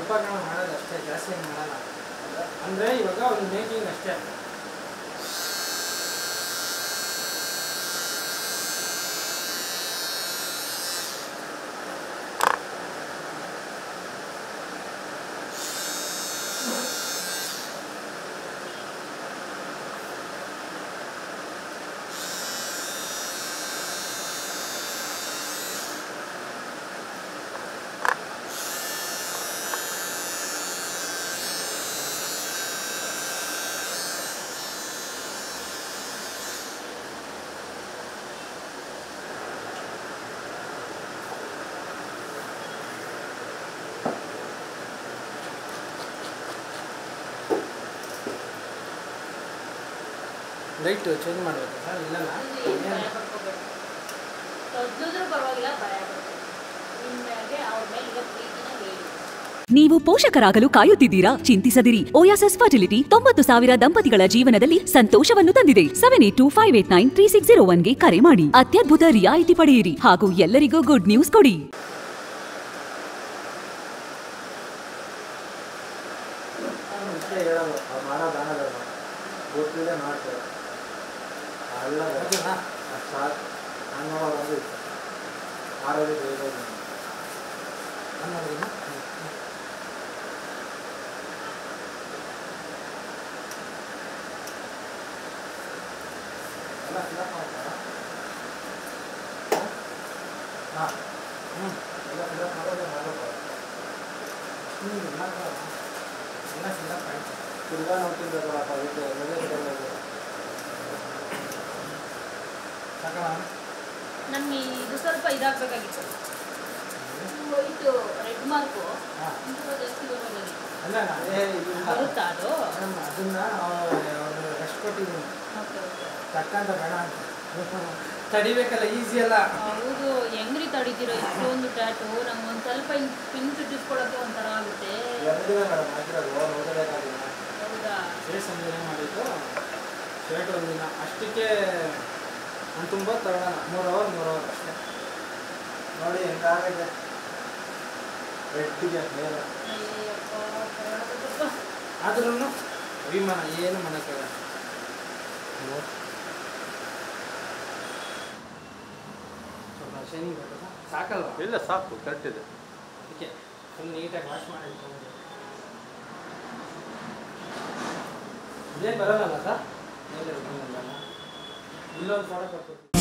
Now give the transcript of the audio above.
ಸ್ವಲ್ಪ ನಾವು ಮಾಡೋದು ಅಷ್ಟೇ, ಜಾಸ್ತಿ ಏನು ಮಾಡಲ್ಲ. ಅಂದರೆ ಇವಾಗ ಒಂದು ಮೇಕಿಂಗ್ ಅಷ್ಟೇ. ಲೈಟ್ ಚೇಂಜ್ ಮಾಡಬೇಕು ಸರ್, ಇಲ್ಲ ನೀವು ಪೋಷಕರಾಗಲು ಕಾಯುತ್ತಿದ್ದೀರಾ? ಚಿಂತಿಸದಿರಿ. ಓಯಾಸಿಸ್ ಫರ್ಟಿಲಿಟಿ 90,000 ದಂಪತಿಗಳ ಜೀವನದಲ್ಲಿ ಸಂತೋಷವನ್ನು ತಂದಿದೆ. 7825893601ಗೆ ಕರೆ ಮಾಡಿ. ಅತ್ಯದ್ಭುತ ರಿಯಾಯಿತಿ ಪಡೆಯಿರಿ ಹಾಗೂ ಎಲ್ಲರಿಗೂ ಗುಡ್ ನ್ಯೂಸ್ ಕೊಡಿ. ನಮಗೆ ಇದು ಸ್ವಲ್ಪ ಇದಾಗಬೇಕಾಗಿತ್ತು. ಇದು ರೆಡ್ ಮಾರ್ಕು ಜಾಸ್ತಿ ಬರುತ್ತಾ ಅದು? ಅದನ್ನ ಎಷ್ಟು ಕೊಟ್ಟಿದ್ದೀನಿ ತಕ್ಕಂತ ಬೇಡ ಅಂತ ತಡಿಬೇಕಲ್ಲ, ಈಸಿ ಅಲ್ಲ. ಹೌದು, ಹೆಂಗ್ರಿ ತಡಿತೀರೋ ಇಷ್ಟೊಂದು ಟ್ಯಾಟು? ನಮ್ಗೊಂದು ಸ್ವಲ್ಪ ಪಿನ್ ಚುಟ್ಟಿಸ್ಕೊಳ್ಳೋಕೆ ಒಂಥರ ಆಗುತ್ತೆ. ಹೌದಾ? ಫೇಸ್ ಸಂಜೆ ಮಾಡಿದ್ದು ಶರ್ಟ್ ಒಂದಿನ ಅಷ್ಟಕ್ಕೆ ನಾನು ತುಂಬ ತಗೊಳ್ಳೋಣ. 3 ಅವರ್ ಅಷ್ಟೇ. ನೋಡಿ ಹೆಂಗಾಗಿದೆ ರೆಡ್ಡಿಗೆ ಮೇಲೆ. ಆದ್ರೂ ಅಭಿಮಾನ ಏನು ಮಾಡೋಕ್ಕಾಗಲ್ಲ. ಸ್ವಲ್ಪ ಶೈನಿಂಗ್ ಬರ್ತದ ಸಾಕಲ್ವ? ಇಲ್ಲ, ಸಾಕು, ಕರೆಕ್ಟ್ ಇದೆ. ಅದಕ್ಕೆ ಫುಲ್ ನೀಟಾಗಿ ವಾಶ್ ಮಾಡಿ ಇದೇನು ಬರೋಲ್ಲ ಸರ್? ಇಲ್ಲೊಂದು ಪ್ರಾಡಕ್ಟ್ ಬರ್ತದೆ.